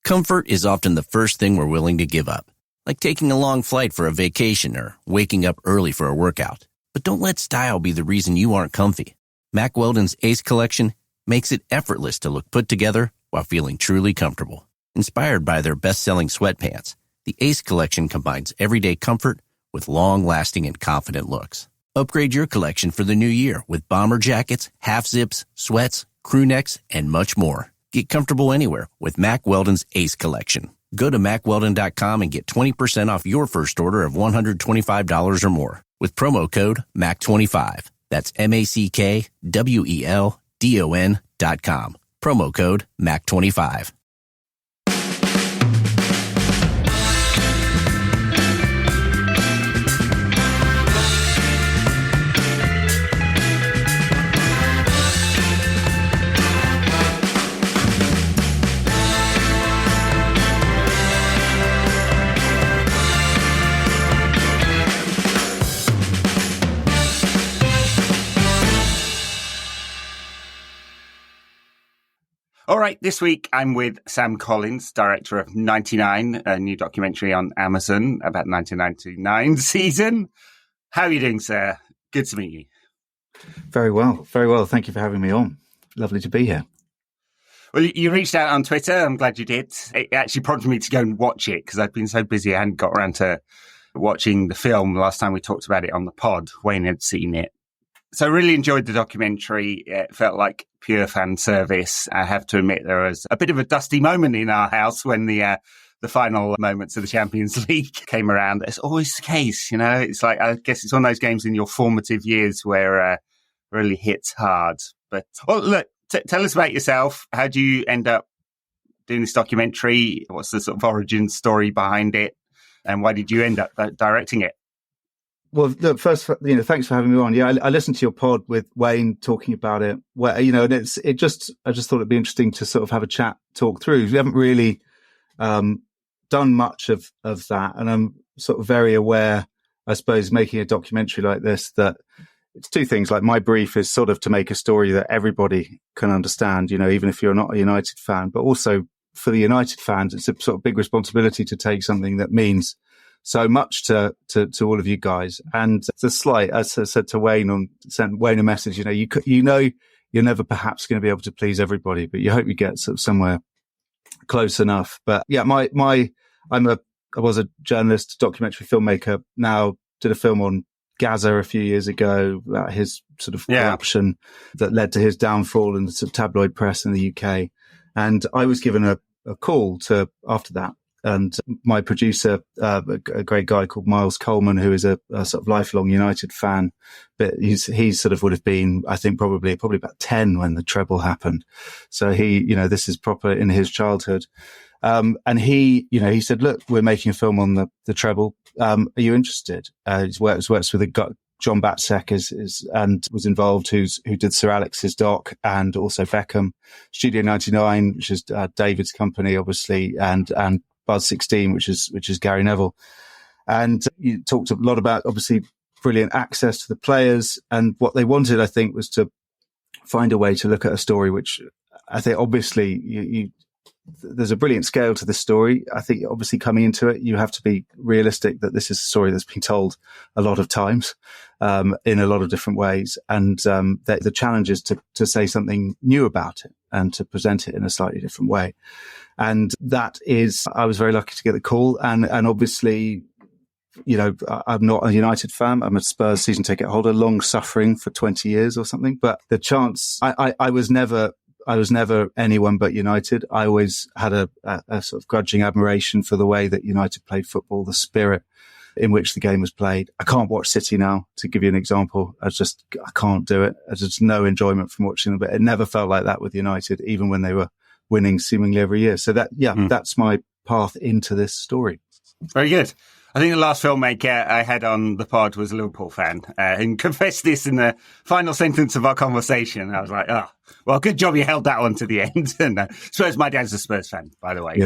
Comfort is often the first thing we're willing to give up, like taking a long flight for a vacation or waking up early for a workout. But don't let style be the reason you aren't comfy. Mack Weldon's Ace Collection makes it effortless to look put together while feeling truly comfortable. Inspired by their best-selling sweatpants, the Ace Collection combines everyday comfort with long-lasting and confident looks. Upgrade your collection for the new year with bomber jackets, half-zips, sweats, crew necks, and much more. Get comfortable anywhere with Mack Weldon's Ace Collection. Go to MackWeldon.com and get 20% off your first order of $125 or more with promo code MACK25. That's MackWeldon.com. Promo code MACK25. All right, this week I'm with Sam Collins, director of 99, a new documentary on Amazon about 1999 season. How are you doing, sir? Good to meet you. Very well, very well. Thank you for having me on. Lovely to be here. Well, you reached out on Twitter. I'm glad you did. It actually prompted me to go and watch it because I've been so busy I hadn't got around to watching the film. Last time we talked about it on the pod, Wayne had seen it. So I really enjoyed the documentary. It felt like pure fan service. I have to admit there was a bit of a dusty moment in our house when the final moments of the Champions League came around. It's always the case, you know. It's like, I guess it's one of those games in your formative years where really hits hard. But look, tell us about yourself. How do you end up doing this documentary? What's the sort of origin story behind it? And why did you end up directing it? Well, look, first, thanks for having me on. Yeah, I listened to your pod with Wayne talking about it. Where, and I just thought it'd be interesting to sort of have a chat, talk through. We haven't really done much of that, and I'm sort of very aware, I suppose, making a documentary like this, that it's two things. Like, my brief is sort of to make a story that everybody can understand, even if you're not a United fan, but also for the United fans, it's a sort of big responsibility to take something that means so much to all of you guys. And the slight, as I said to Wayne, sent Wayne a message, you're never perhaps going to be able to please everybody, but you hope you get sort of somewhere close enough. But yeah, I was a journalist, documentary filmmaker, now did a film on Gaza a few years ago about his sort of corruption that led to his downfall in the sort of tabloid press in the UK. And I was given a call after that. And my producer, a great guy called Miles Coleman, who is a sort of lifelong United fan, but he sort of would have been, I think, probably about 10 when the treble happened. So this is proper in his childhood. And he said, look, we're making a film on the treble. Are you interested? He's works with a guy, John Batsek and was involved, who did Sir Alex's doc and also Beckham. Studio 99, which is David's company, obviously, and Buzz 16, which is Gary Neville. And you talked a lot about, obviously, brilliant access to the players. And what they wanted, I think, was to find a way to look at a story which I think, obviously, there's a brilliant scale to this story. I think, obviously, coming into it, you have to be realistic that this is a story that's been told a lot of times, in a lot of different ways. And the challenge is to say something new about it and to present it in a slightly different way. And I was very lucky to get the call. And obviously, I'm not a United fan. I'm a Spurs season ticket holder, long suffering for 20 years or something. But the chance, I was never anyone but United. I always had a sort of grudging admiration for the way that United played football, the spirit in which the game was played. I can't watch City now, to give you an example. I can't do it. There's just no enjoyment from watching them. But it never felt like that with United, even when they were winning seemingly every year. So that's my path into this story. Very good. I think the last filmmaker I had on the pod was a Liverpool fan, and confessed this in the final sentence of our conversation. I was like, oh, well, good job you held that one to the end. And Spurs, my dad's a Spurs fan, by the way,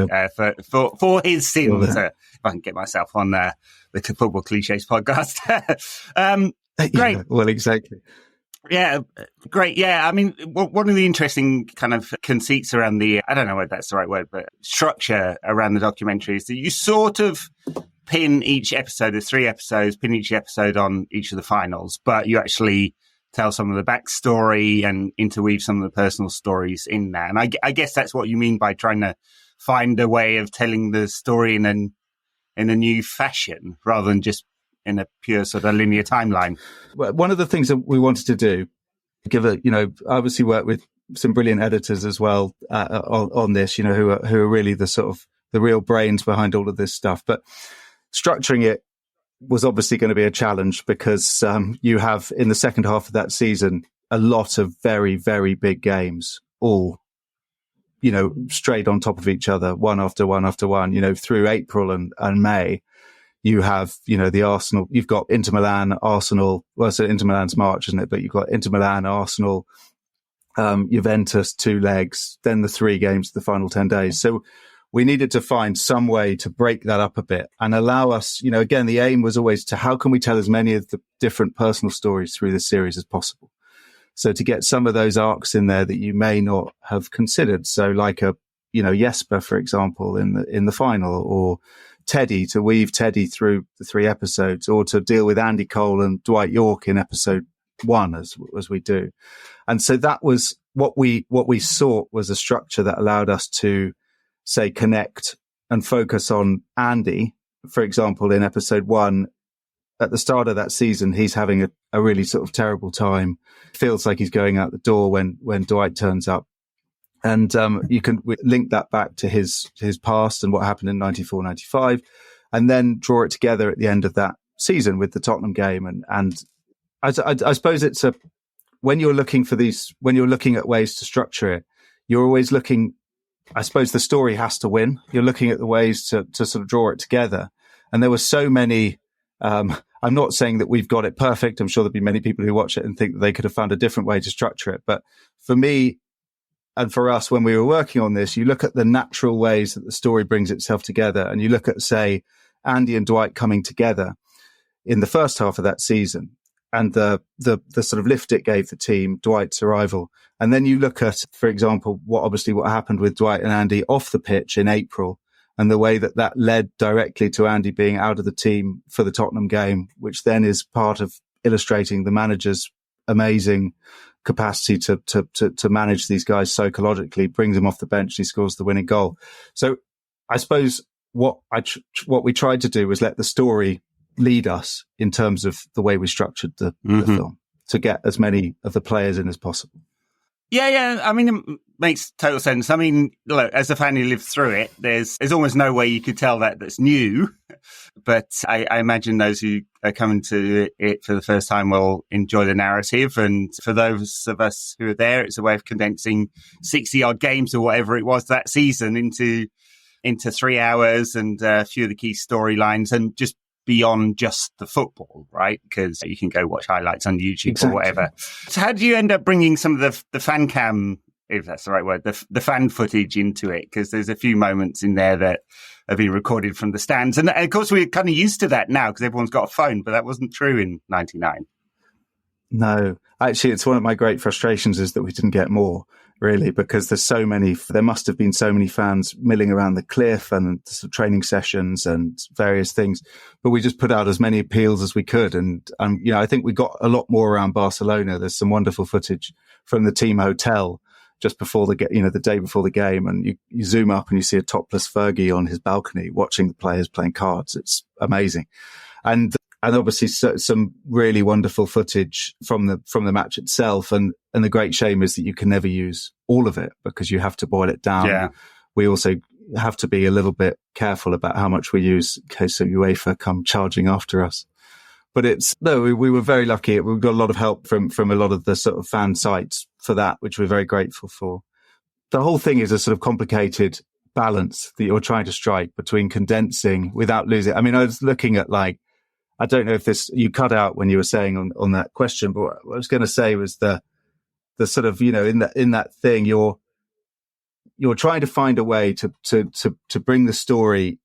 for his sins. If I can get myself on the Football Cliches podcast. Great. Yeah, well, exactly. Yeah, great. Yeah, I mean, one of the interesting kind of conceits around I don't know whether that's the right word, but structure around the documentary is that you sort of pin each episode, there's 3 episodes, pin each episode on each of the finals, but you actually tell some of the backstory and interweave some of the personal stories in that. And I guess that's what you mean by trying to find a way of telling the story in a new fashion rather than just in a pure sort of linear timeline. Well, one of the things that we wanted to do, obviously work with some brilliant editors as well on this, who are really the sort of the real brains behind all of this stuff. But structuring it was obviously going to be a challenge because you have in the second half of that season a lot of very, very big games, all straight on top of each other, one after one after one. Through April and May. You have, the Arsenal, you've got Inter Milan, Arsenal, well, so Inter Milan's March, isn't it? But you've got Inter Milan, Arsenal, Juventus, 2 legs, then the 3 games, the final 10 days. So we needed to find some way to break that up a bit and allow us, again, the aim was always to how can we tell as many of the different personal stories through the series as possible? So to get some of those arcs in there that you may not have considered. So like Jesper, for example, in the final, or Teddy, to weave Teddy through the 3 episodes, or to deal with Andy Cole and Dwight Yorke in episode 1 as we do. And so that was what we sought, was a structure that allowed us to say connect and focus on Andy. For example, in episode 1, at the start of that season, he's having a really sort of terrible time. Feels like he's going out the door when Dwight turns up. And you can link that back to his past and what happened in 94-95, and then draw it together at the end of that season with the Tottenham game. And I suppose it's when you're looking at ways to structure it, you're always looking, I suppose the story has to win. You're looking at the ways to sort of draw it together. And there were so many, I'm not saying that we've got it perfect. I'm sure there'll be many people who watch it and think that they could have found a different way to structure it. But for me, and for us, when we were working on this, you look at the natural ways that the story brings itself together, and you look at, say, Andy and Dwight coming together in the first half of that season, and the sort of lift it gave the team, Dwight's arrival. And then you look at, for example, what happened with Dwight and Andy off the pitch in April, and the way that led directly to Andy being out of the team for the Tottenham game, which then is part of illustrating the manager's amazing capacity to manage these guys psychologically, brings them off the bench, he scores the winning goal. So I suppose what we tried to do was let the story lead us in terms of the way we structured the film to get as many of the players in as possible. Yeah. I mean, it makes total sense. I mean, look, as a fan who lived through it, there's almost no way you could tell that's new. But I imagine those who are coming to it for the first time will enjoy the narrative. And for those of us who are there, it's a way of condensing 60-odd games or whatever it was that season into 3 hours, and a few of the key storylines, and just beyond just the football, right? Because you can go watch highlights on YouTube or whatever. So how do you end up bringing some of the fan cam, if that's the right word, the fan footage into it? Because there's a few moments in there that have been recorded from the stands. And of course, we're kind of used to that now because everyone's got a phone, but that wasn't true in 99. No, actually, it's one of my great frustrations is that we didn't get more, really, because there must have been so many fans milling around the cliff and some training sessions and various things, but we just put out as many appeals as we could. And, I think we got a lot more around Barcelona. There's some wonderful footage from the team hotel just before the day before the game. And you zoom up and you see a topless Fergie on his balcony watching the players playing cards. It's amazing. And obviously some really wonderful footage from the match itself. And the great shame is that you can never use all of it because you have to boil it down. Yeah. We also have to be a little bit careful about how much we use in case of UEFA come charging after us. But we were very lucky. We got a lot of help from a lot of the sort of fan sites for that, which we're very grateful for. The whole thing is a sort of complicated balance that you're trying to strike between condensing without losing. I mean, I was looking at I don't know if you cut out when you were saying on that question, but what I was going to say was the sort of, in that thing, you're trying to find a way to bring the story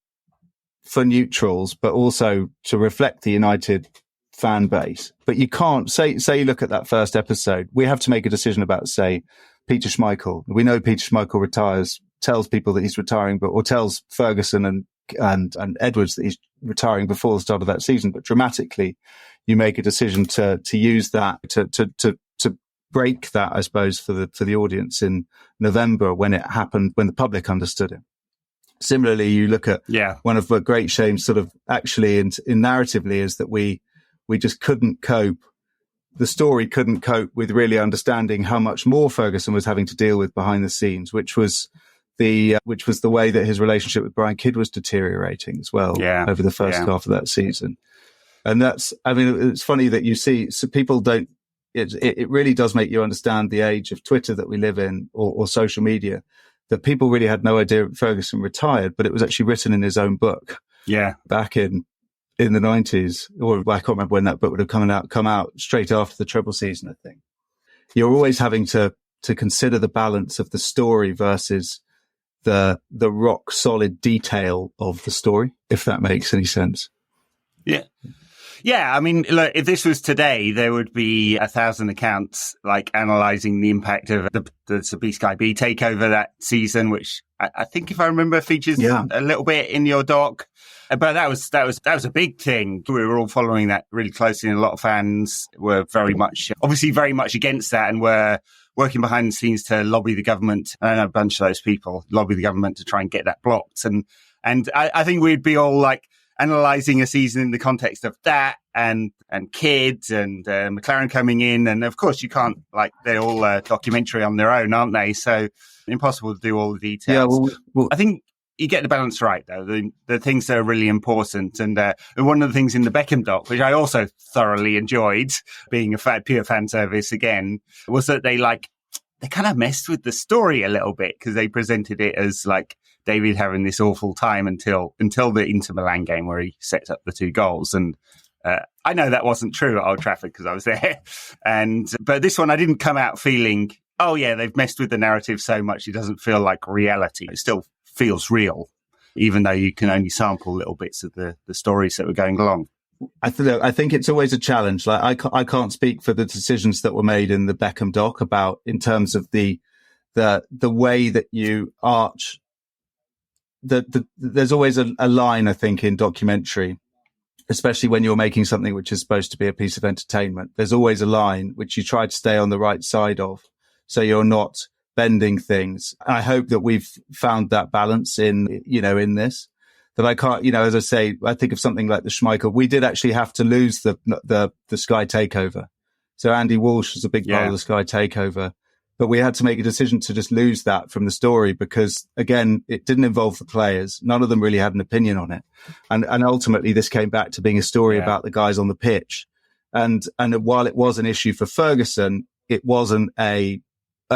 for neutrals, but also to reflect the United fan base. But you can't say you look at that first episode, we have to make a decision about, say, Peter Schmeichel. We know Peter Schmeichel retires, tells people that he's retiring, or tells Ferguson and Edwards that he's retiring before the start of that season. But dramatically, you make a decision to use that to break that, I suppose, for the audience in November when it happened, when the public understood it. Similarly, you look at one of the great shames, sort of actually in narratively, is that we just couldn't cope. The story couldn't cope with really understanding how much more Ferguson was having to deal with behind the scenes, which was the way that his relationship with Brian Kidd was deteriorating as well over the first half of that season. And it's funny that you see, so people don't, it really does make you understand the age of Twitter that we live in, or social media, that people really had no idea Ferguson retired, but it was actually written in his own book. Yeah. Back in the 90s, or I can't remember when that book would have come out straight after the treble season, I think. You're always having to consider the balance of the story versus the rock solid detail of the story, if that makes any sense. Yeah. Yeah, I mean, look, if this was today, there would be 1,000 accounts like analysing the impact of the Sobieski B takeover that season, which I think, if I remember, features a little bit in your doc. But that was a big thing. We were all following that really closely, and a lot of fans were very much against that, and were working behind the scenes to lobby the government. I know a bunch of those people lobby the government to try and get that blocked. And I think we'd be all like analysing a season in the context of that and Kids and McLaren coming in. And of course, you can't, like, they're all documentary on their own, aren't they? So impossible to do all the details. Yeah, well, I think you get the balance right, though. The things that are really important. And one of the things in the Beckham doc, which I also thoroughly enjoyed, being a pure fan service again, was that they kind of messed with the story a little bit, because they presented it as like David having this awful time until the Inter Milan game where he sets up the 2 goals. And I know that wasn't true at Old Trafford because I was there. But this one, I didn't come out feeling, oh yeah, they've messed with the narrative so much it doesn't feel like reality. It still feels real, even though you can only sample little bits of the stories that were going along. I think it's always a challenge. Like I can't speak for the decisions that were made in the Beckham doc about, in terms of the way that you arch. There's always a line, I think, in documentary, especially when you're making something which is supposed to be a piece of entertainment. There's always a line which you try to stay on the right side of, so you're not bending things. I hope that we've found that balance in this. That I can't, as I say, I think of something like the Schmeichel. We did actually have to lose the Sky takeover. So Andy Walsh was a big part of the Sky takeover, but we had to make a decision to just lose that from the story because, again, it didn't involve the players. None of them really had an opinion on it. And ultimately this came back to being a story about the guys on the pitch. And while it was an issue for Ferguson, it wasn't a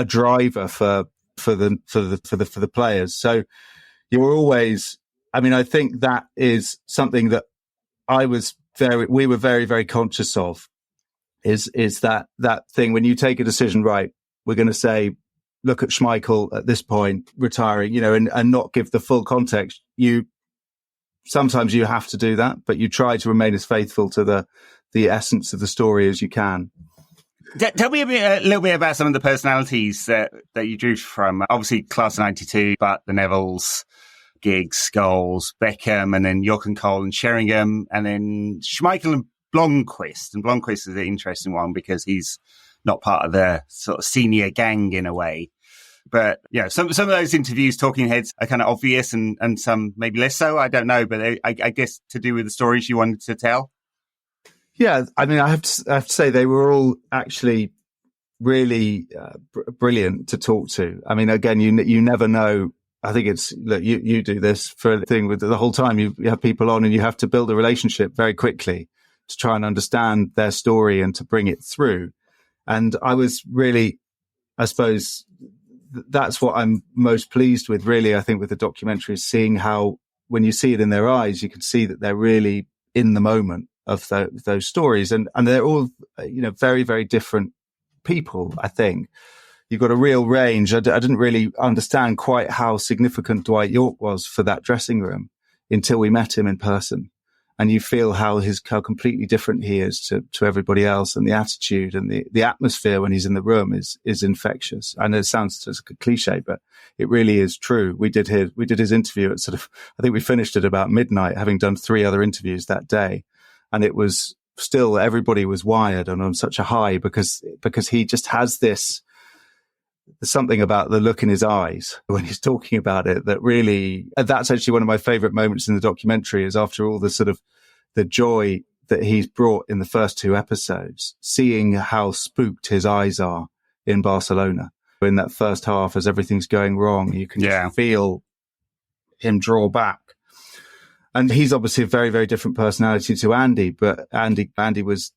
driver for the players. So you were always, I think that is something that we were very, very conscious of, is that thing when you take a decision, right, we're going to say, look at Schmeichel at this point, retiring, and not give the full context. Sometimes you have to do that, but you try to remain as faithful to the essence of the story as you can. Tell me a little bit about some of the personalities that you drew from. Obviously, Class of '92, but the Nevilles, Giggs, Scholes, Beckham, and then Jochen Kohl and Sheringham, and then Schmeichel and Blomqvist. And Blomqvist is an interesting one because he's not part of the sort of senior gang in a way. But some of those interviews, talking heads, are kind of obvious, and some maybe less so. I don't know, but I guess to do with the stories you wanted to tell. Yeah, I have to say they were all actually really brilliant to talk to. Again, you never know. I think it's, look, you do this for a thing with the whole time. You have people on and you have to build a relationship very quickly to try and understand their story and to bring it through. And I was really, I suppose, that's what I'm most pleased with, really, I think, with the documentary, is seeing how, when you see it in their eyes, you can see that they're really in the moment of those stories. And they're all, very, very different people, I think. You've got a real range. I didn't really understand quite how significant Dwight Yorke was for that dressing room until we met him in person. and you feel how completely different he is to everybody else, and the attitude and the atmosphere when he's in the room is infectious. And it sounds just a cliche, but it really is true. We did his interview at I think we finished at about midnight, having done 3 other interviews that day. And it was still, everybody was wired and on such a high because he just has there's something about the look in his eyes when he's talking about it that really, and that's actually one of my favorite moments in the documentary, is after all the joy that he's brought in the first 2 episodes, seeing how spooked his eyes are in Barcelona in that first half as everything's going wrong. You can just feel him draw back. And he's obviously a very, very different personality to Andy, but Andy was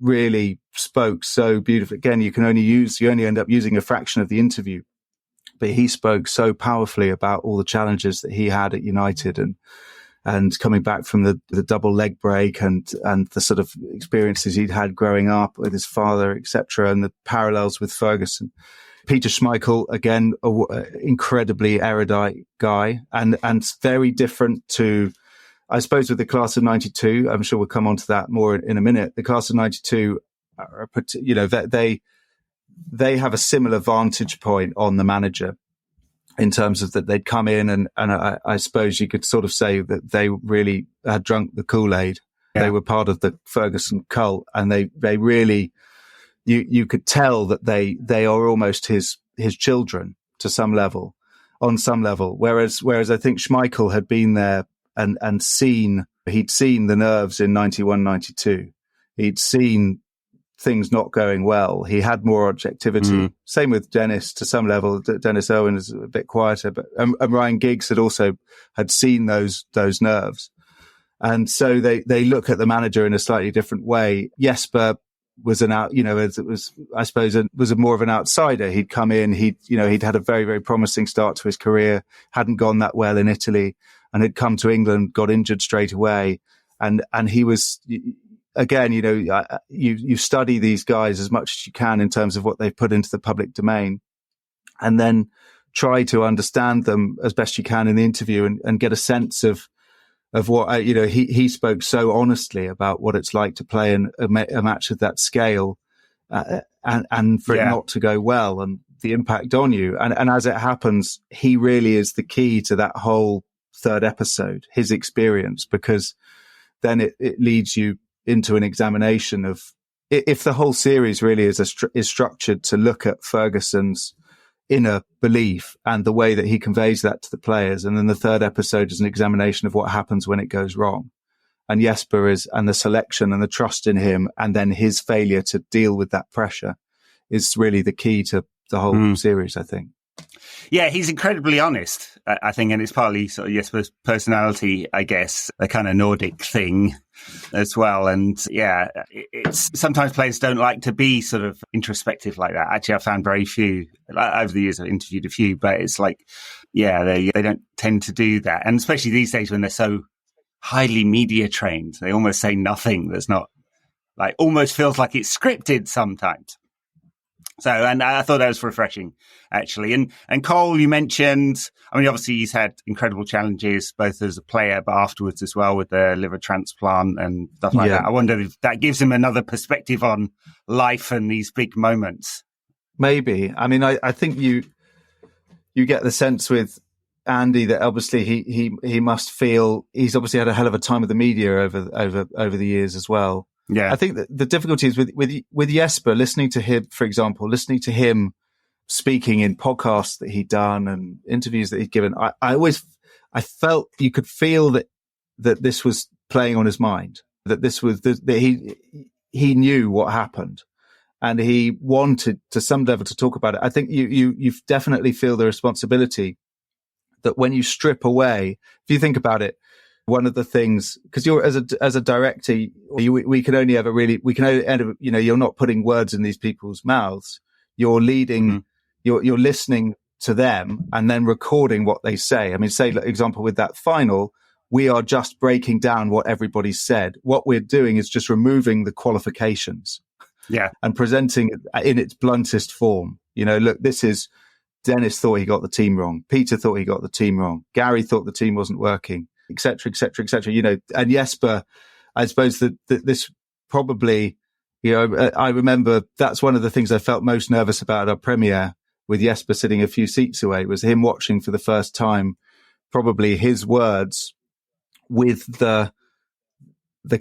really spoke so beautifully. Again, you only end up using a fraction of the interview, but he spoke so powerfully about all the challenges that he had at United and coming back from the double leg break and the sort of experiences he'd had growing up with his father, etc., and the parallels with Ferguson. Peter Schmeichel, again, incredibly erudite guy and very different to, I suppose, with the class of 92. I'm sure we'll come on to that more in a minute. The class of 92, they have a similar vantage point on the manager in terms of that they'd come in and I suppose you could sort of say that they really had drunk the Kool-Aid. Yeah. They were part of the Ferguson cult, and they really, you could tell that they are almost his children on some level. Whereas I think Schmeichel had been there and he'd seen the nerves in 91, 92. He'd seen things not going well. He had more objectivity. Same with Dennis to some level. Dennis Irwin is a bit quieter, but and Ryan Giggs had seen those nerves. And so they look at the manager in a slightly different way. Jesper was was more of an outsider. He'd come in, he'd had a very, very promising start to his career, hadn't gone that well in Italy, and had come to England, got injured straight away. And he was, again, you study these guys as much as you can in terms of what they've put into the public domain, and then try to understand them as best you can in the interview and get a sense of what, he spoke so honestly about what it's like to play in a match of that scale, and for it not to go well and the impact on you. And as it happens, he really is the key to that whole 3rd episode, his experience, because then it leads you into an examination of if the whole series really is structured to look at Ferguson's inner belief and the way that he conveys that to the players. And then the 3rd episode is an examination of what happens when it goes wrong. And Jesper and the selection and the trust in him, and then his failure to deal with that pressure is really the key to the whole series, I think. Yeah, he's incredibly honest, I think, and it's partly sort of Jesper's personality, I guess, a kind of Nordic thing as well. And yeah, it's sometimes players don't like to be sort of introspective like that. Actually, I found very few over the years. I've interviewed a few, but it's like, yeah, they don't tend to do that. And especially these days when they're so highly media trained, they almost say nothing that's not like, almost feels like it's scripted sometimes. So, and I thought that was refreshing, actually. And Cole, you mentioned, I mean, obviously he's had incredible challenges, both as a player, but afterwards as well with the liver transplant and stuff like that. I wonder if that gives him another perspective on life and these big moments. Maybe. I mean, I think you get the sense with Andy that obviously he must feel he's obviously had a hell of a time with the media over the years as well. Yeah, I think that the difficulty is with Jesper, listening to him speaking in podcasts that he'd done and interviews that he'd given. I felt you could feel that this was playing on his mind, that this was that he knew what happened, and he wanted to some level to talk about it. I think you definitely feel the responsibility that when you strip away, if you think about it. One of the things, because you're as a director, we can only end up, you're not putting words in these people's mouths. You're leading, you're listening to them and then recording what they say. I mean, say, for example, with that final, we are just breaking down what everybody said. What we're doing is just removing the qualifications, and presenting it in its bluntest form. Look, this is Dennis thought he got the team wrong. Peter thought he got the team wrong. Gary thought the team wasn't working. et cetera, et cetera, et cetera. You know, and Jesper, I suppose that this probably, you know, I remember that's one of the things I felt most nervous about our premiere with Jesper sitting a few seats away, was him watching for the first time, probably his words with the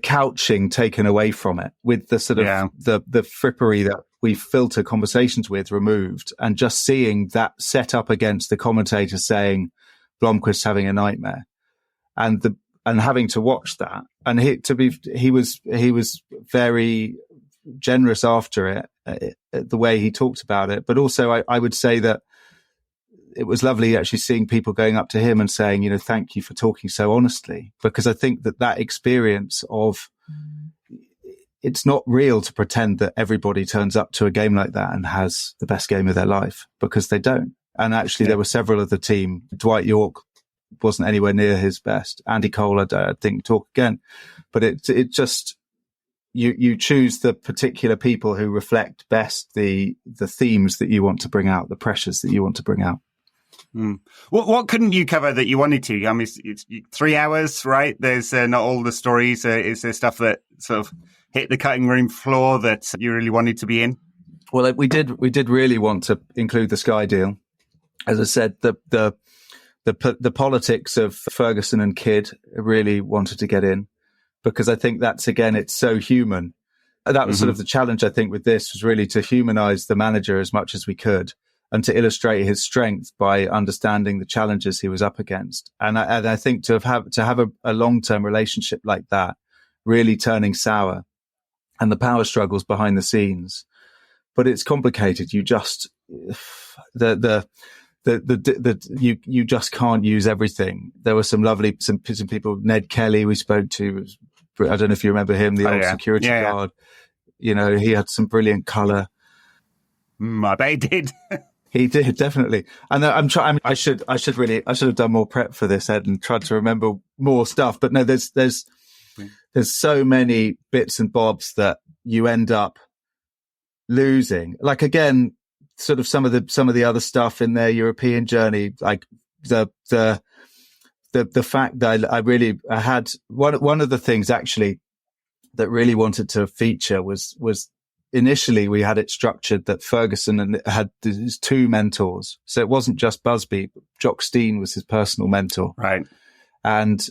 couching taken away from it, with the sort of the frippery that we filter conversations with removed, and just seeing that set up against the commentator saying Blomqvist's having a nightmare, and having to watch that. And he was very generous after it, the way he talked about it. But also I would say that it was lovely actually seeing people going up to him and saying, you know, thank you for talking so honestly, because I think that experience of, it's not real to pretend that everybody turns up to a game like that and has the best game of their life, because they don't. And actually there were several of the team. Dwight York wasn't anywhere near his best. Andy Cole, I think, talk again, but it just, you choose the particular people who reflect best the themes that you want to bring out, the pressures that you want to bring out. What couldn't you cover that you wanted to? I mean, it's 3 hours, right? There's not all the stories. Is there stuff that sort of hit the cutting room floor that you really wanted to be in? Well, we did really want to include the Sky deal. As I said, the politics of Ferguson and Kidd really wanted to get in, because I think that's, again, it's so human. That was sort of the challenge, I think, with this, was really to humanize the manager as much as we could, and to illustrate his strength by understanding the challenges he was up against. And I think to have a long-term relationship like that, really turning sour, and the power struggles behind the scenes. But it's complicated. You just, you just can't use everything. There were some people, Ned Kelly we spoke to. I don't know if you remember him, the old security guard. You know, he had some brilliant colour. I bet he did. He did, definitely. And I should have done more prep for this, Ed, and tried to remember more stuff. But no, there's so many bits and bobs that you end up losing. Like, again, sort of some of the other stuff in their European journey, like the fact that I had one of the things actually that really wanted to feature was initially we had it structured that Ferguson had his two mentors. So it wasn't just Busby, but Jock Stein was his personal mentor. Right. And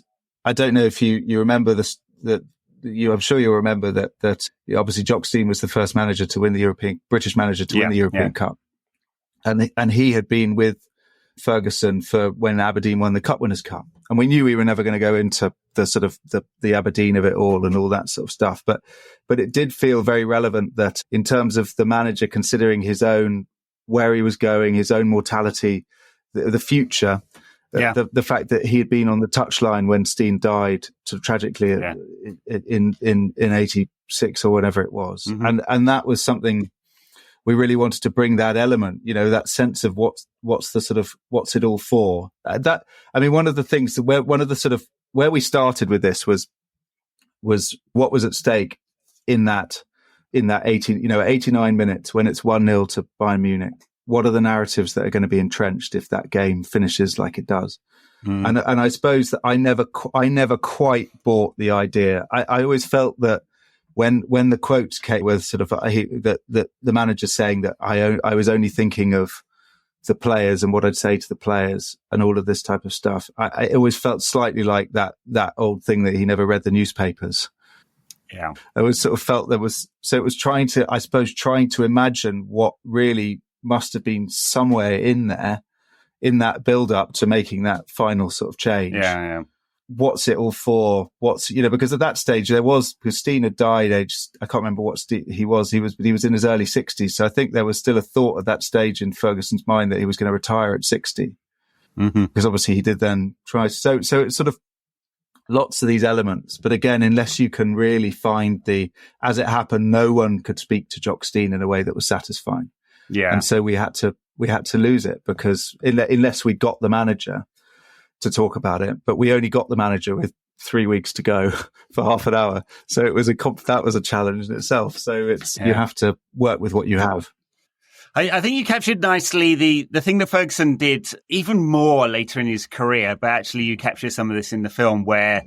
I don't know if you remember this, I'm sure you'll remember that obviously Jock Stein was the first manager to win the British manager to win the European Cup. And he had been with Ferguson for when Aberdeen won the Cup Winners' Cup. And we knew we were never going to go into the sort of the Aberdeen of it all and all that sort of stuff. But it did feel very relevant that in terms of the manager considering his own, where he was going, his own mortality, the future, the fact that he had been on the touchline when Steen died sort of tragically in 86 or whatever it was. Mm-hmm. And that was something we really wanted to bring, that element, you know, that sense of what's the sort of, what's it all for? One of the things where we started with this was what was at stake in that 89 minutes when it's 1-0 to Bayern Munich. What are the narratives that are going to be entrenched if that game finishes like it does? And I suppose that I never quite bought the idea. I always felt that when the quotes came with sort of that the manager saying that I was only thinking of the players and what I'd say to the players and all of this type of stuff, I always felt slightly like that old thing that he never read the newspapers. Yeah, I always sort of felt it was trying to imagine what really must have been somewhere in there, in that build up to making that final sort of change. Yeah. What's it all for? Because at that stage because Steen had died I can't remember what he was in his early 60s. So I think there was still a thought at that stage in Ferguson's mind that he was going to retire at 60. Mm-hmm. Because obviously he did then try. So it's sort of lots of these elements. But again, unless you can really find as it happened, no one could speak to Jock Stein in a way that was satisfying. Yeah. And so we had to lose it because unless we got the manager to talk about it, but we only got the manager with 3 weeks to go for half an hour. So it was that was a challenge in itself. So you have to work with what you have. I think you captured nicely the thing that Ferguson did even more later in his career, but actually you capture some of this in the film where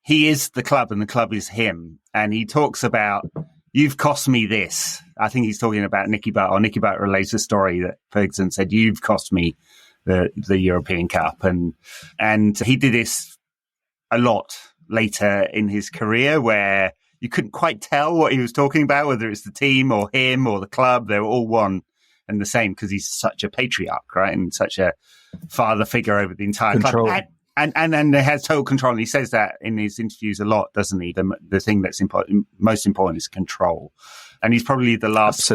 he is the club and the club is him. And he talks about, you've cost me this. I think he's talking about Nicky Butt, or Nicky Butt relates a story that Ferguson said, you've cost me the European Cup. And he did this a lot later in his career where you couldn't quite tell what he was talking about, whether it's the team or him or the club. They were all one and the same because he's such a patriarch, right? And such a father figure over the entire club. And has total control. And he says that in his interviews a lot, doesn't he? The thing that's most important is control. And he's probably the last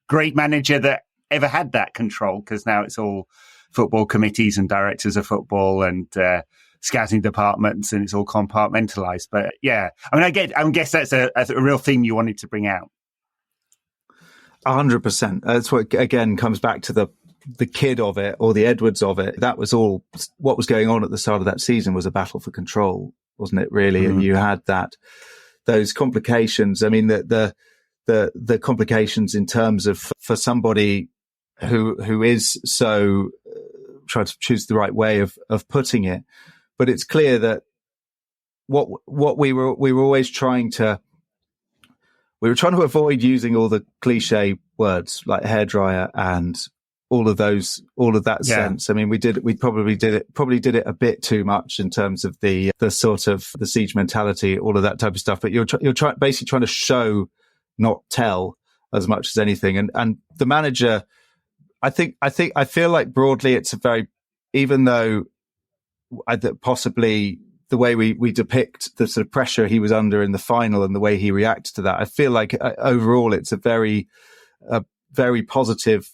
great manager that ever had that control, because now it's all football committees and directors of football and scouting departments, and it's all compartmentalized. But yeah, I mean, I guess that's a real theme you wanted to bring out. 100%. That's what, again, comes back to the kid of it, or the Edwards of it. That was all what was going on at the start of that season, was a battle for control, wasn't it, really? Mm-hmm. And you had those complications. I mean, the complications in terms of, for somebody who is so, trying to choose the right way of putting it. But it's clear that what we were always trying to avoid using all the cliche words like hairdryer and all of that sense. I mean, we probably did it a bit too much in terms of the sort of the siege mentality, all of that type of stuff. But you're basically trying to show, not tell, as much as anything. And the manager, I feel like broadly it's a very, even though possibly the way we depict the sort of pressure he was under in the final and the way he reacted to that, I feel like overall it's a very positive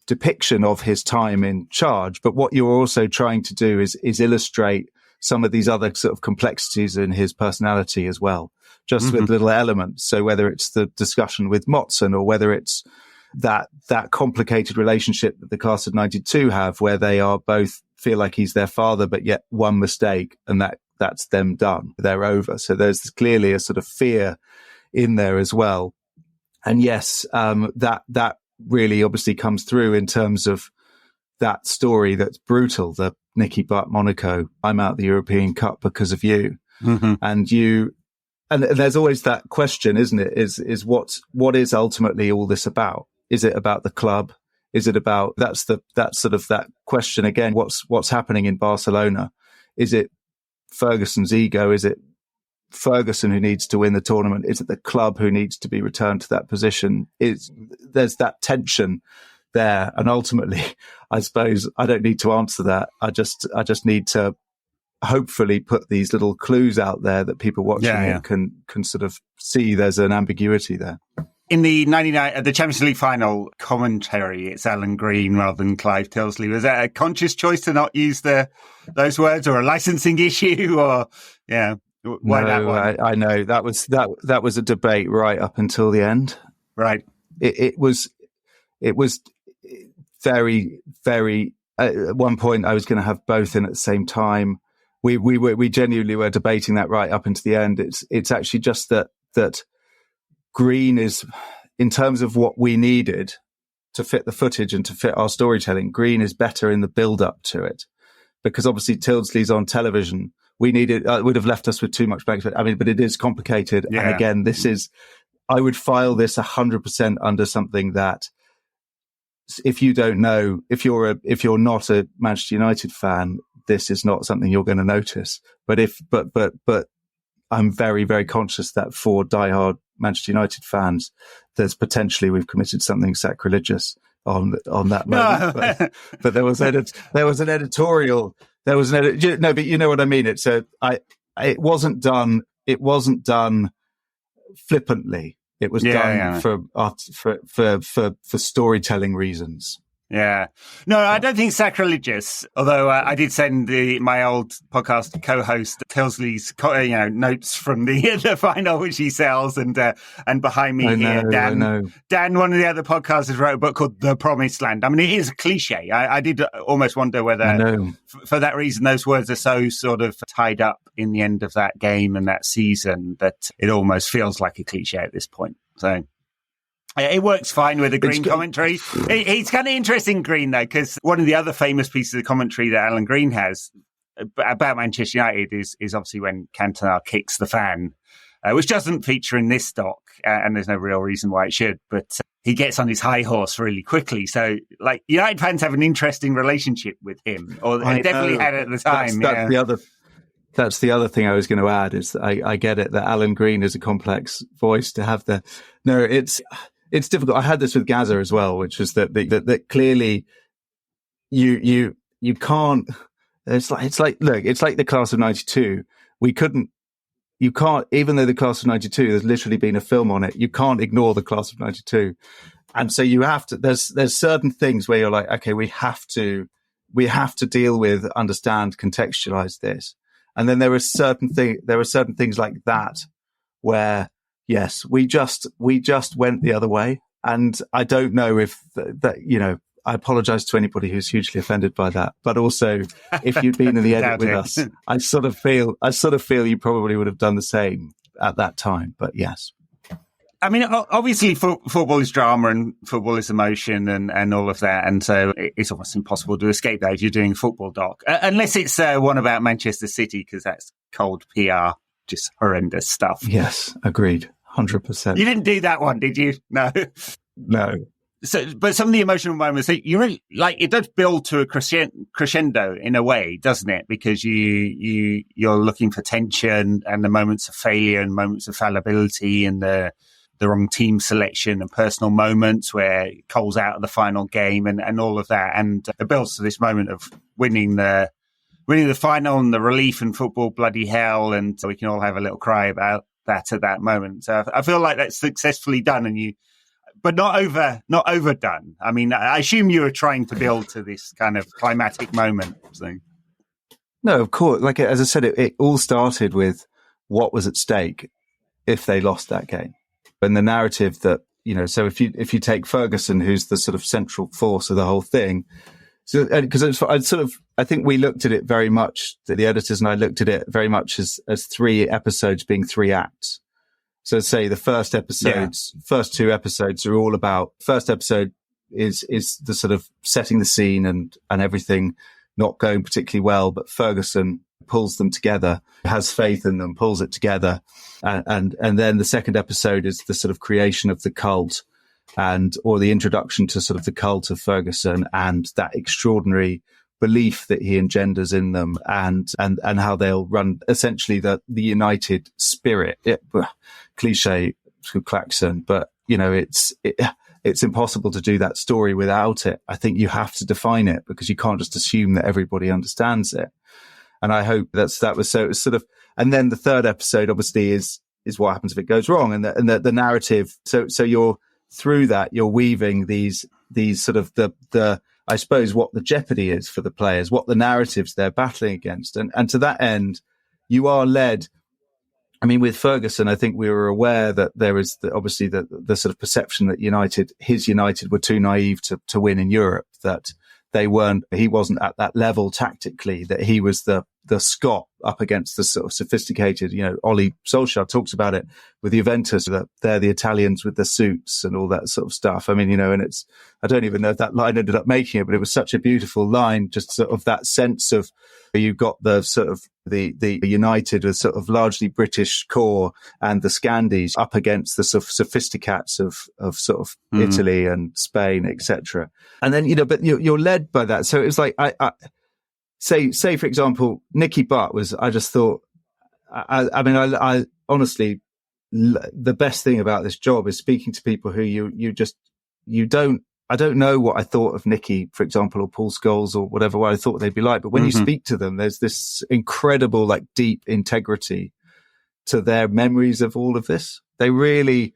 depiction of his time in charge. But what you're also trying to do is illustrate some of these other sort of complexities in his personality as well, just with little elements. So whether it's the discussion with Motson, or whether it's that complicated relationship that the cast of 92 have, where they are both feel like he's their father, but yet one mistake and that's them done. They're over. So there's clearly a sort of fear in there as well. And yes, that really obviously comes through in terms of that story that's brutal, the Nicky Butt Monaco, I'm out the European Cup because of you. Mm-hmm. And there's always that question, isn't it? Is what is ultimately all this about? Is it about the club? Is it about, that's sort of that question again, what's happening in Barcelona? Is it Ferguson's ego? Is it Ferguson who needs to win the tournament? Is it the club who needs to be returned to that position? There's that tension there. And ultimately, I suppose I don't need to answer that. I just need to hopefully put these little clues out there that people watching it can sort of see there's an ambiguity there. In the the Champions League final commentary, it's Alan Green rather than Clive Tilsley. Was that a conscious choice to not use those words, or a licensing issue, or why that one? I know that was a debate right up until the end. Right. It was very, very. At one point, I was going to have both in at the same time. We genuinely were debating that right up into the end. It's actually just that Green is, in terms of what we needed to fit the footage and to fit our storytelling, Green is better in the build up to it, because obviously Tilsley's on television. We needed, would have left us with too much back. I mean, but it is complicated. Yeah. And again, I would file this 100% under something that, if you don't know, if you're not a Manchester United fan, this is not something you're going to notice. But I'm very, very conscious that for diehard Manchester United fans, we've committed something sacrilegious on that moment. But there was an editorial. No, but you know what I mean. It wasn't done flippantly. It was done for storytelling reasons. Yeah. No, I don't think sacrilegious. Although I did send my old podcast co-host Tilsley's notes from the final, which he sells, and behind me Dan, one of the other podcasters, wrote a book called The Promised Land. I mean, it is a cliche. I did almost wonder whether, for that reason, those words are so sort of tied up in the end of that game and that season that it almost feels like a cliche at this point. So. It works fine with the Green commentary. He's kind of interesting, Green, though, because one of the other famous pieces of commentary that Alan Green has about Manchester United is obviously when Cantona kicks the fan, which doesn't feature in this doc, and there's no real reason why it should, but he gets on his high horse really quickly. So, like, United fans have an interesting relationship with him, or they definitely had at the time. That's the other thing I was going to add is that I get it that Alan Green is a complex voice to have there. No, it's difficult. I had this with Gaza as well, which was that clearly you can't. It's like the class of '92. You can't, even though the class of '92, there's literally been a film on it. You can't ignore the class of '92, and so you have to. There's certain things where you're like, okay, we have to deal with, understand, contextualize this. And then there are certain things like that where, yes, we just went the other way. And I don't know if that, I apologize to anybody who's hugely offended by that. But also, if you'd been in the edit with us, I sort of feel you probably would have done the same at that time. But yes. I mean, obviously, football is drama and football is emotion and all of that. And so it's almost impossible to escape that if you're doing a football doc. Unless it's one about Manchester City, because that's cold PR, just horrendous stuff. Yes, agreed. 100%. You didn't do that one, did you? No. No. So, but some of the emotional moments, you really, like, it does build to a crescendo in a way, doesn't it? Because you're looking for tension and the moments of failure and moments of fallibility and the wrong team selection and personal moments where Cole's out of the final game and all of that. And it builds to this moment of winning the final and the relief in football, bloody hell. And so we can all have a little cry about that at that moment. So I feel like that's successfully done but not overdone. I mean, I assume you were trying to build to this kind of climatic moment. So. No, of course. Like, as I said, it all started with what was at stake if they lost that game. And the narrative that, so if you take Ferguson, who's the sort of central force of the whole thing, so because I think we looked at it very much, the editors and I looked at it very much as 3 episodes being 3 acts. So say the first first 2 episodes are all about, first episode is the sort of setting the scene and everything not going particularly well, but Ferguson pulls them together, has faith in them, pulls it together. And then the second episode is the sort of creation of the cult or the introduction to sort of the cult of Ferguson and that extraordinary belief that he engenders in them and how they'll run essentially the United spirit. Cliche klaxon, but it's impossible to do that story without it. I think you have to define it because you can't just assume that everybody understands it. And I hope that was so sort of, and then the third episode obviously is what happens if it goes wrong and the narrative. So you're through that, you're weaving these sort of the, I suppose what the jeopardy is for the players, what the narratives they're battling against. And to that end, you are led. I mean, with Ferguson, I think we were aware that there is obviously the sort of perception that his United were too naive to win in Europe, that he wasn't at that level tactically, that he was the Scot up against the sort of sophisticated, Ole Solskjaer talks about it with Juventus, that they're the Italians with the suits and all that sort of stuff. I mean, and I don't even know if that line ended up making it, but it was such a beautiful line, just sort of that sense of, you've got the sort of the United with sort of largely British core and the Scandies up against the sort of sophisticats of sort of Italy and Spain, etc. And then, but you're led by that. So it was like, I say, for example, Nicky Butt was, I just thought, I honestly, the best thing about this job is speaking to people who I don't know what I thought of Nicky, for example, or Paul Scholes or whatever, what I thought they'd be like. But when you speak to them, there's this incredible, like, deep integrity to their memories of all of this. They really,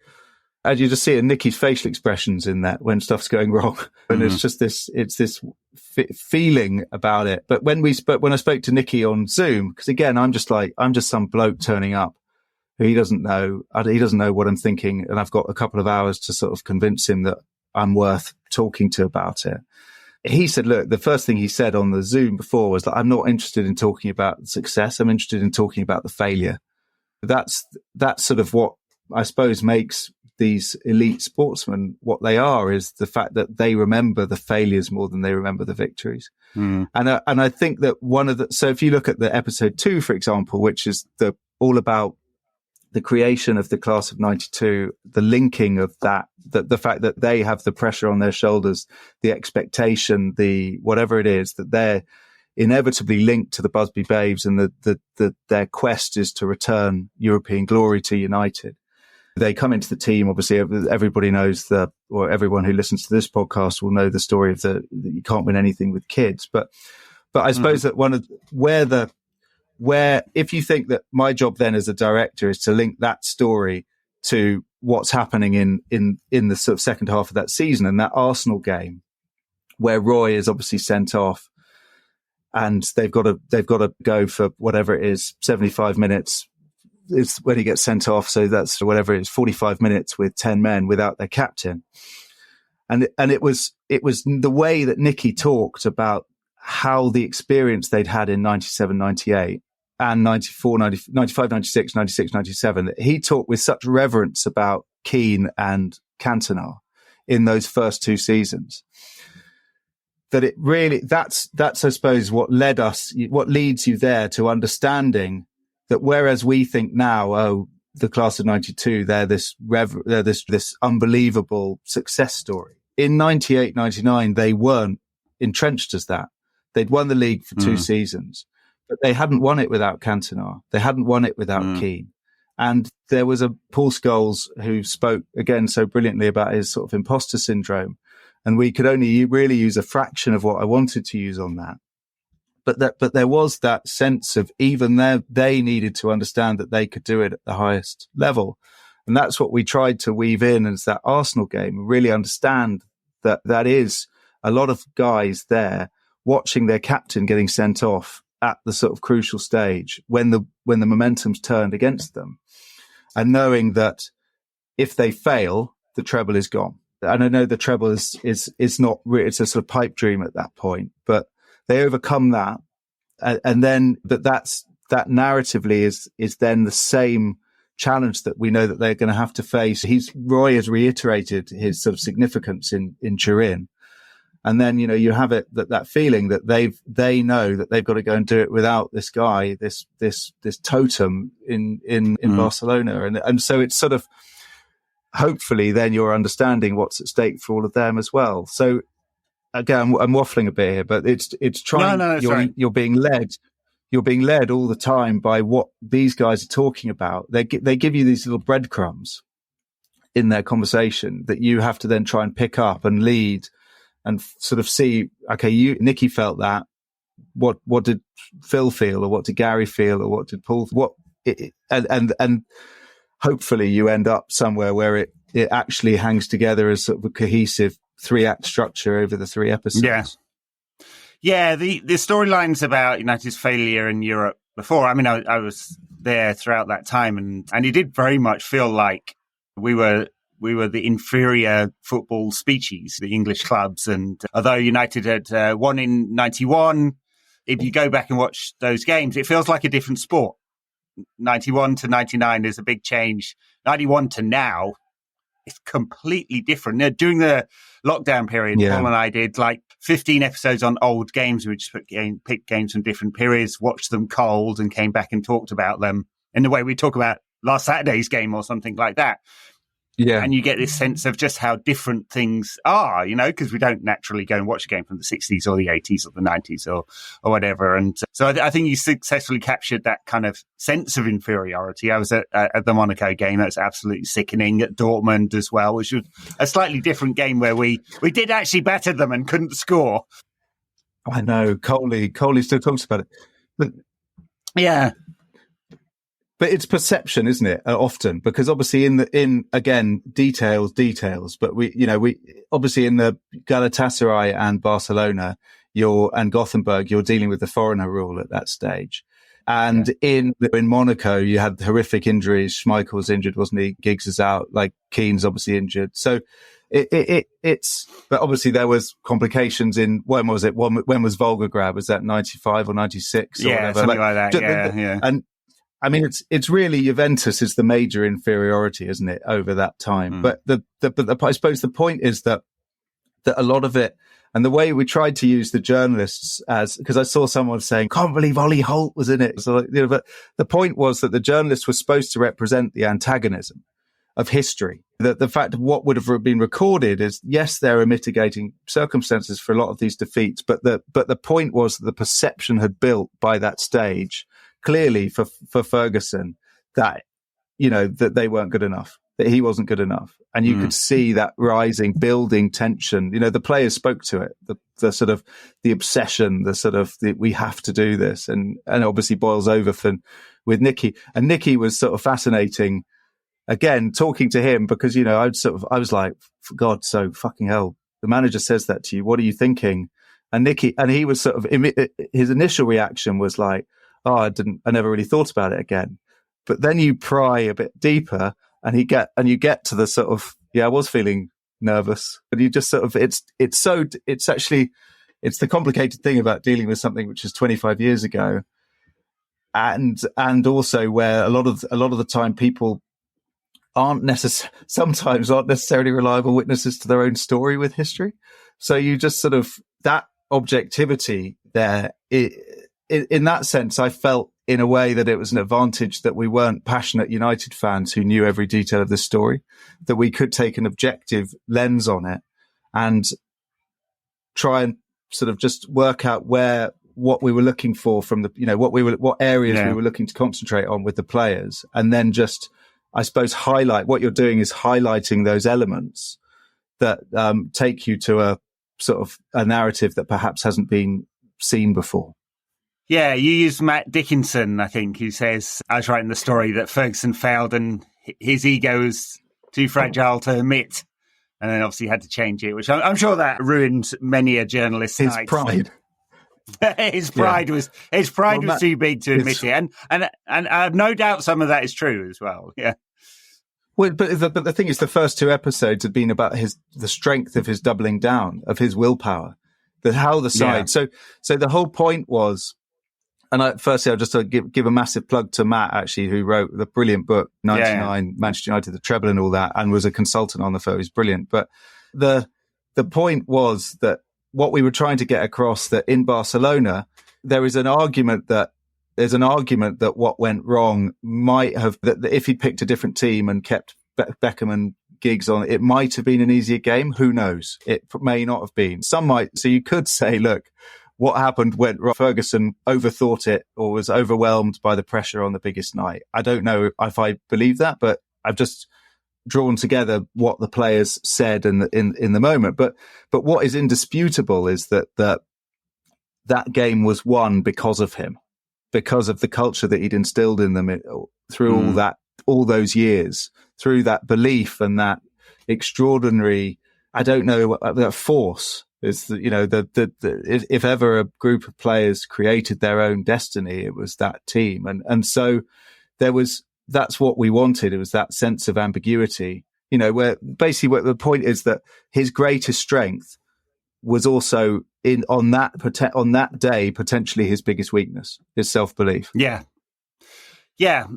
as you just see in Nicky's facial expressions in that when stuff's going wrong. And it's just this feeling about it. But when I spoke to Nicky on Zoom, because again, I'm just some bloke turning up who he doesn't know what I'm thinking. And I've got a couple of hours to sort of convince him that I'm worth talking to about it. He said, look, the first thing he said on the Zoom before was that I'm not interested in talking about success. I'm interested in talking about the failure. That's sort of what I suppose, makes these elite sportsmen what they are is the fact that they remember the failures more than they remember the victories. And I think that so if you look at the episode 2, for example, which is all about the creation of the class of 92, the linking of that, the fact that they have the pressure on their shoulders, the expectation, the whatever it is, that they're inevitably linked to the Busby Babes, and their quest is to return European glory to United. They come into the team. Obviously, everybody knows or everyone who listens to this podcast will know the story of that you can't win anything with kids. But I suppose that where if you think that my job then as a director is to link that story to what's happening in the sort of second half of that season and that Arsenal game where Roy is obviously sent off and they've got to go for whatever it is, 75 minutes. It's when he gets sent off. So that's whatever it is, 45 minutes with 10 men without their captain. And it was the way that Nicky talked about how the experience they'd had in 97, 98 and 94, 95, 96, 96, 97, that he talked with such reverence about Keane and Cantona in those first 2 seasons. That it really, that's, I suppose, what leads you there to understanding that whereas we think now, the class of 92, they're this unbelievable success story. In 98, 99, they weren't entrenched as that. They'd won the league for 2 seasons, but they hadn't won it without Cantona. They hadn't won it without Keane. And there was a Paul Scholes who spoke again so brilliantly about his sort of imposter syndrome. And we could only really use a fraction of what I wanted to use on that. But there was that sense of even they needed to understand that they could do it at the highest level. And that's what we tried to weave in as that Arsenal game, really understand that is a lot of guys there watching their captain getting sent off at the sort of crucial stage when the momentum's turned against them, and knowing that if they fail, the treble is gone. And I know the treble is not, it's a sort of pipe dream at that point, but they overcome that. And then, but that narratively is then the same challenge that we know that they're going to have to face. Roy has reiterated his sort of significance in Turin. And then, you have that feeling that they know that they've got to go and do it without this guy, this totem in Barcelona. And so it's sort of, hopefully then you're understanding what's at stake for all of them as well. So again, I'm waffling a bit here, but it's trying, you're being led all the time by what these guys are talking about. They give you these little breadcrumbs in their conversation that you have to then try and pick up and lead and sort of see, okay, Nicky felt that. What did Phil feel, or what did Gary feel, or what did Paul, and hopefully you end up somewhere where it actually hangs together as sort of a cohesive 3-act structure over the 3 episodes. Yeah. The storylines about United's failure in Europe before, I mean, I was there throughout that time, and it did very much feel like we were the inferior football species, the English clubs. And although United had won in 91, if you go back and watch those games, it feels like a different sport. 91 to 99 is a big change. 91 to now, it's completely different. During the lockdown period, Paul and I did like 15 episodes on old games. We just picked games from different periods, watched them cold, and came back and talked about them in the way we talk about last Saturday's game or something like that. Yeah. And you get this sense of just how different things are, because we don't naturally go and watch a game from the 60s or the 80s or the 90s or whatever. And so I think you successfully captured that kind of sense of inferiority. I was at the Monaco game. That's absolutely sickening. At Dortmund as well, which was a slightly different game where we did actually batter them and couldn't score. I know. Coley still talks about it. But yeah. But it's perception, isn't it? Often, because obviously again, details, but we obviously in the Galatasaray and Barcelona, and Gothenburg, you're dealing with the foreigner rule at that stage. And in Monaco, you had horrific injuries. Schmeichel was injured, wasn't he? Giggs is out, like Keane's obviously injured. So it's, but obviously there was complications in, when was it? When was Volgograd? Was that 95 or 96 or whatever? Something like that. Yeah. I mean, it's really Juventus is the major inferiority, isn't it, over that time? But I suppose the point is that a lot of it, and the way we tried to use the journalists as, because I saw someone saying, can't believe Ollie Holt was in it. So, but the point was that the journalists were supposed to represent the antagonism of history. That the fact of what would have been recorded is, yes, there are mitigating circumstances for a lot of these defeats, but the point was that the perception had built by that stage, clearly for Ferguson, that, that they weren't good enough, that he wasn't good enough. And you could see that rising, building tension. The players spoke to it, the sort of the obsession, the sort of we have to do this, and obviously boils over with Nicky. And Nicky was sort of fascinating. Again, talking to him, because I was like, for God, so fucking hell, the manager says that to you. What are you thinking? And he was sort of, his initial reaction was like, oh, I never really thought about it again. But then you pry a bit deeper, and you get to the sort of, I was feeling nervous, but you just sort of, it's the complicated thing about dealing with something which is 25 years ago. And also where a lot of the time people sometimes aren't necessarily reliable witnesses to their own story with history. So you just sort of, that objectivity there, in that sense, I felt in a way that it was an advantage that we weren't passionate United fans who knew every detail of the story, that we could take an objective lens on it and try and sort of just work out what we were looking for from the, what areas we were looking to concentrate on with the players, and then just, I suppose, highlight what you're doing is highlighting those elements that take you to a sort of a narrative that perhaps hasn't been seen before. Yeah, you use Matt Dickinson, I think, who says, I was writing the story that Ferguson failed and his ego was too fragile to admit. And then obviously had to change it, which I'm sure that ruined many a journalist's night. Pride. His pride was too big to admit it. And I have no doubt some of that is true as well. Yeah. Well, but the thing is, the first two episodes have been about the strength of his doubling down, of his willpower, how the side. So the whole point was, and firstly, I'll just give a massive plug to Matt, actually, who wrote the brilliant book, 99, Manchester United, the treble and all that, and was a consultant on the film. He's brilliant. But the point was that what we were trying to get across, that in Barcelona, there's an argument that what went wrong might have, that if he'd picked a different team and kept Beckham and Giggs on, it might have been an easier game. Who knows? It may not have been. Some might. So you could say, look, what happened when Ferguson overthought it or was overwhelmed by the pressure on the biggest night. I don't know if I believe that, but I've just drawn together what the players said in the moment. But what is indisputable is that game was won because of him, because of the culture that he'd instilled in them through all those years, through that belief and that extraordinary, I don't know, that force. Is if ever a group of players created their own destiny, it was that team, and so that's what we wanted. It was that sense of ambiguity, where basically the point is that his greatest strength was also on that day potentially his biggest weakness, his self-belief. Yeah,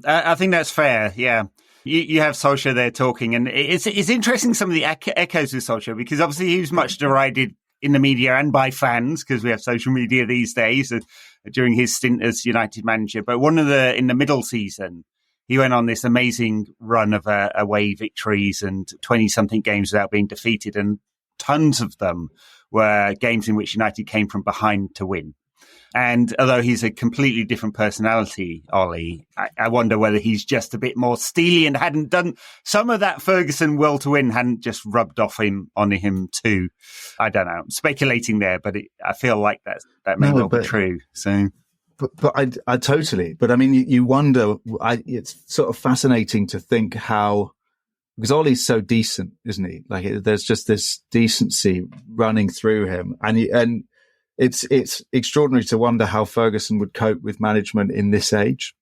I think that's fair. Yeah. You have Solskjaer there talking, and it's interesting some of the echoes with Solskjaer, because obviously he was much derided in the media and by fans, because we have social media these days, during his stint as United manager. But in the middle season, he went on this amazing run of away victories and 20-something games without being defeated. And tons of them were games in which United came from behind to win. And although he's a completely different personality, Ollie, I wonder whether he's just a bit more steely and hadn't done some of that Ferguson will to win, hadn't just rubbed off on him too. I don't know. I'm speculating there, but I feel like that may well be true. So, but I totally. But I mean, you wonder. It's sort of fascinating to think how, because Ollie's so decent, isn't he? Like there's just this decency running through him, and it's extraordinary to wonder how Ferguson would cope with management in this age,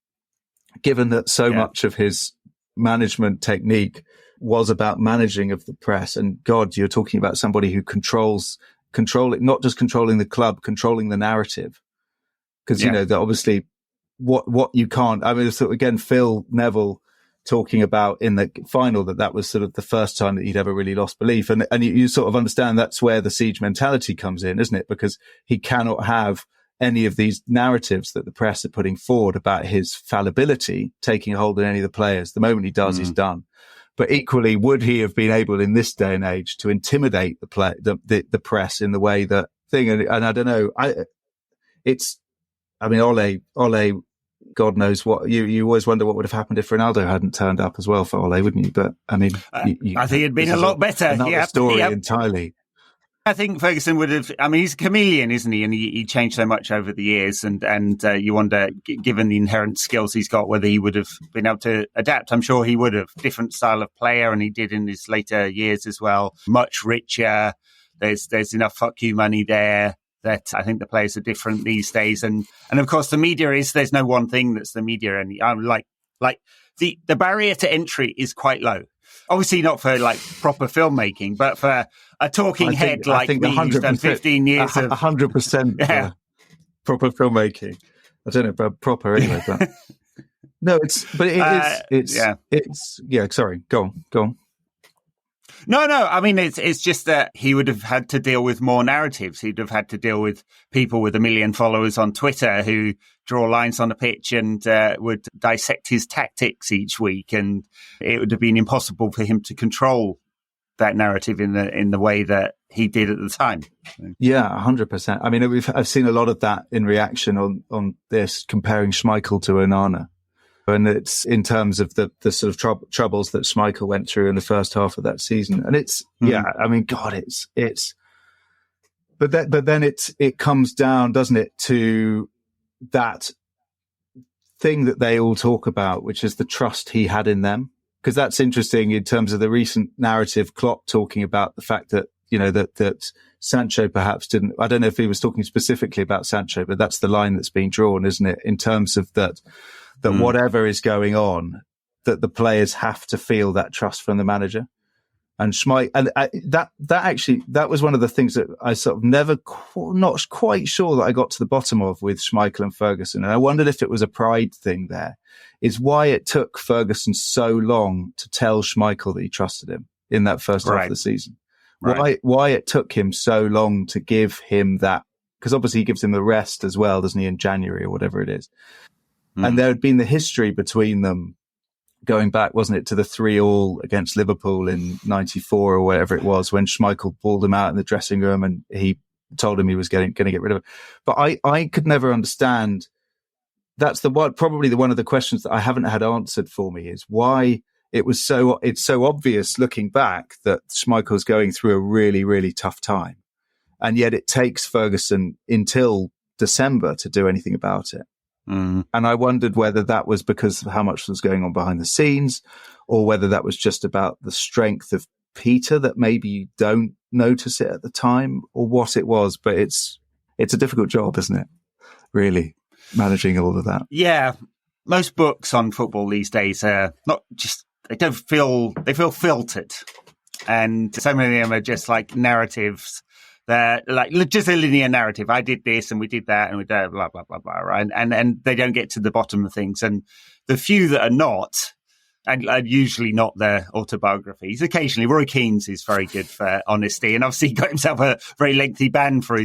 given that so much of his management technique was about managing of the press. And God, you're talking about somebody who controlling, not just controlling the club, controlling the narrative. Because, that obviously what you can't. I mean, so again, Phil Neville talking about in the final that was sort of the first time that he'd ever really lost belief, and you sort of understand that's where the siege mentality comes in, isn't it? Because he cannot have any of these narratives that the press are putting forward about his fallibility taking hold of any of the players. The moment he does, he's done. But equally, would he have been able in this day and age to intimidate the press in the way that thing? And I don't know. Ole, God knows what. You always wonder what would have happened if Ronaldo hadn't turned up as well for Ole, wouldn't you? But I mean, I think it'd been a lot better. Another story entirely. I think Ferguson would have. I mean, he's a chameleon, isn't he? And he changed so much over the years, and you wonder, given the inherent skills he's got, whether he would have been able to adapt. I'm sure he would have. Different style of player, and he did in his later years as well. Much richer. There's enough fuck you money there that I think the players are different these days, and of course the media is. There's no one thing that's the media, and I'm like the barrier to entry is quite low. Obviously not for like proper filmmaking, but for a talking head like me who's done 15 years of 100% proper filmmaking. I don't know about proper anyway, but no, sorry, go on. No. I mean, it's just that he would have had to deal with more narratives. He'd have had to deal with people with 1 million followers on Twitter who draw lines on the pitch and would dissect his tactics each week. And it would have been impossible for him to control that narrative in the way that he did at the time. Yeah, 100%. I mean, I've seen a lot of that in reaction on this, comparing Schmeichel to Onana. And it's in terms of the sort of troubles that Schmeichel went through in the first half of that season. And I mean, God, but then it comes down, doesn't it, to that thing that they all talk about, which is the trust he had in them. Because that's interesting in terms of the recent narrative, Klopp talking about the fact that, you know, that Sancho perhaps didn't, I don't know if he was talking specifically about Sancho, but that's the line that's being drawn, isn't it? In terms of that whatever is going on, that the players have to feel that trust from the manager. And that was one of the things that I sort of not quite sure that I got to the bottom of with Schmeichel and Ferguson. And I wondered if it was a pride thing there, is why it took Ferguson so long to tell Schmeichel that he trusted him in that first half of the season. Right. Why it took him so long to give him that, because obviously he gives him the rest as well, doesn't he, in January or whatever it is. And there had been the history between them going back, wasn't it, to the 3-3 against Liverpool in 94 or whatever it was, when Schmeichel pulled him out in the dressing room and he told him he was going to get rid of him. But I could never understand. That's probably one of the questions that I haven't had answered for me, is why it's so obvious looking back that Schmeichel's going through a really, really tough time. And yet it takes Ferguson until December to do anything about it. And I wondered whether that was because of how much was going on behind the scenes, or whether that was just about the strength of Peter, that maybe you don't notice it at the time, or what it was. But it's a difficult job, isn't it? Really, managing all of that. Yeah. Most books on football these days are not just, they feel filtered. And so many of them are just like narratives. They're like just a linear narrative. I did this and we did that and we did blah, blah, blah, blah. Right. And they don't get to the bottom of things. And the few that are not, and usually not their autobiographies, occasionally Roy Keane's is very good for honesty. And obviously he got himself a very lengthy ban for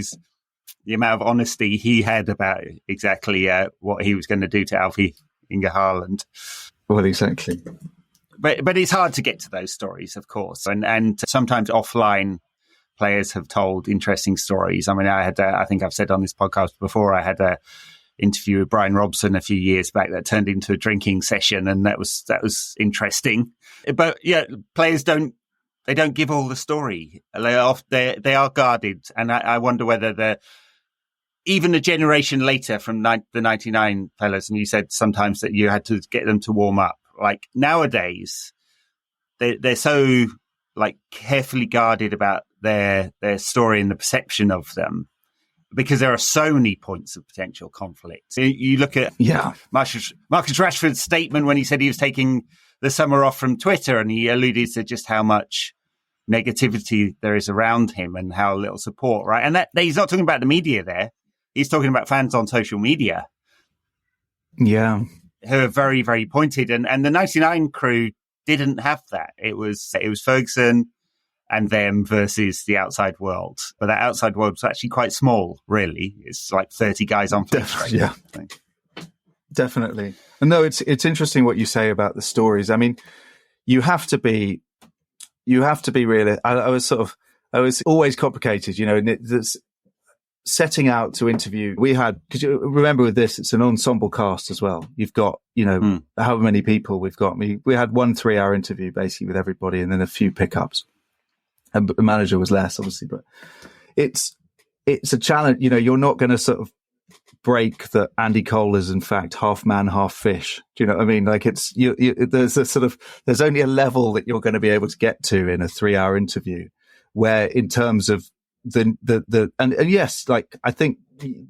the amount of honesty he had about exactly what he was going to do to Alfie Inge Haaland. Well, exactly. But it's hard to get to those stories, of course. And sometimes offline, players have told interesting stories. I mean, I think I've said on this podcast before, I had a interview with Brian Robson a few years back that turned into a drinking session, and that was interesting. But yeah, players don't give all the story. They are guarded, and I wonder whether even a generation later from the 99 fellas, and you said sometimes that you had to get them to warm up. Like nowadays, they're so like carefully guarded about their story and the perception of them, because there are so many points of potential conflict. You look at Marcus Rashford's statement when he said he was taking the summer off from Twitter, and he alluded to just how much negativity there is around him and how little support, right? And that he's not talking about the media there. He's talking about fans on social media. Yeah. who are very, very pointed. And the 99 crew didn't have that. It was Ferguson and them versus the outside world. But that outside world was actually quite small, really. It's like 30 guys on flesh. Yeah. Definitely. And no, it's interesting what you say about the stories. I mean, you have to be really, I was always complicated, setting out to interview. We had, because you remember with this, it's an ensemble cast as well. You've got, however many people we've got. We had 1 3-hour interview basically with everybody and then a few pickups. And the manager was less, obviously, but it's a challenge. You're not going to sort of break that Andy Cole is in fact half man, half fish. Do you know what I mean? Like there's only a level that you're going to be able to get to in a 3-hour interview where in terms of and yes, like I think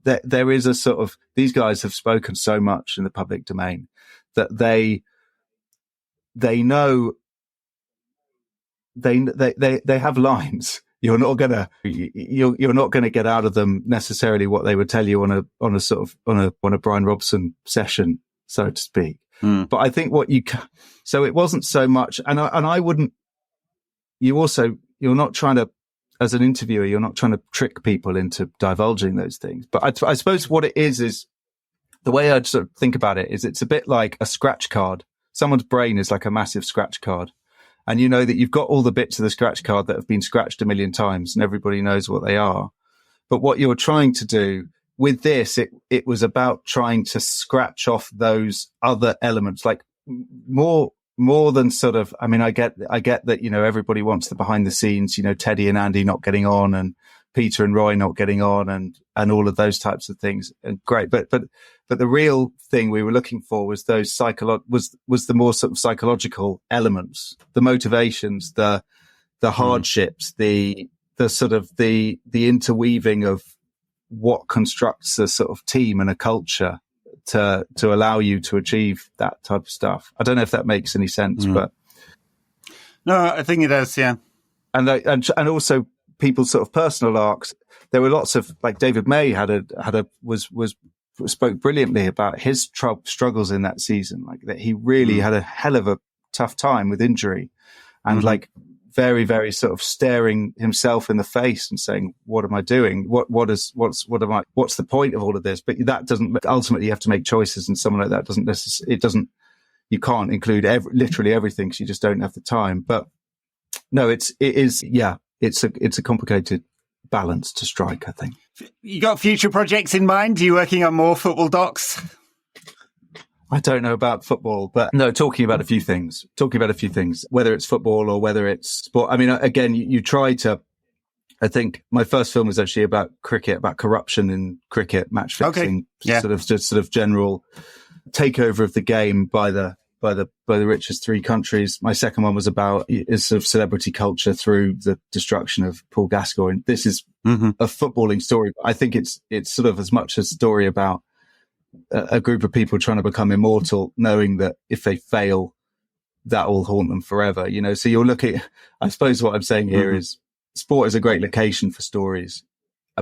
that there is a sort of, these guys have spoken so much in the public domain that they know they have lines. You're not gonna get out of them necessarily what they would tell you on a Brian Robson session, so to speak. But I think so it wasn't so much, and I wouldn't. You're not trying to, as an interviewer, you're not trying to trick people into divulging those things. But I suppose what it is the way I'd sort of think about it is it's a bit like a scratch card. Someone's brain is like a massive scratch card. And you know that you've got all the bits of the scratch card that have been scratched 1 million times and everybody knows what they are. But what you're trying to do with this, it was about trying to scratch off those other elements, like more than sort of, I mean, I get that, everybody wants the behind the scenes, Teddy and Andy not getting on and Peter and Roy not getting on and all of those types of things. And great. But the real thing we were looking for was those was the more sort of psychological elements, the motivations, the hardships, the sort of the interweaving of what constructs a sort of team and a culture to allow you to achieve that type of stuff. I don't know if that makes any sense, but no, I think it does. Yeah. And also people's sort of personal arcs. There were lots of, like David May spoke brilliantly about his struggles in that season, like that he really had a hell of a tough time with injury and like very, very sort of staring himself in the face and saying, what am I doing? What's the point of all of this? But that doesn't, ultimately you have to make choices, and someone like that you can't include literally everything because you just don't have the time. But no, it's a complicated balance to strike, I think. You got future projects in mind? Are you working on more football docs? I don't know about football, but no, talking about a few things, whether it's football or whether it's sport. I mean, again, you try to, I think my first film was actually about cricket, about corruption in cricket, match fixing, sort of general takeover of the game by the richest 3 countries. My second one was about sort of celebrity culture through the destruction of Paul Gascoigne. This is a footballing story, but I think it's sort of as much a story about a group of people trying to become immortal, knowing that if they fail, that will haunt them forever. So you're looking, I suppose what I'm saying here is sport is a great location for stories,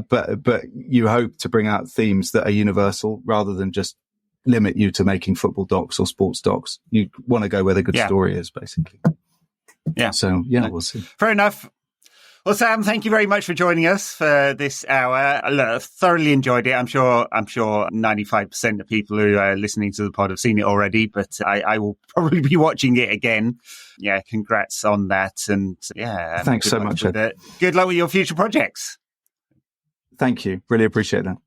but you hope to bring out themes that are universal rather than just limit you to making football docs or sports docs. You want to go where the good story is, basically. Yeah. So, we'll see. Fair enough. Well, Sam, thank you very much for joining us for this hour. Look, I've thoroughly enjoyed it. I'm sure 95% of people who are listening to the pod have seen it already, but I will probably be watching it again. Yeah, congrats on that. And thanks so much. Good luck with your future projects. Thank you. Really appreciate that.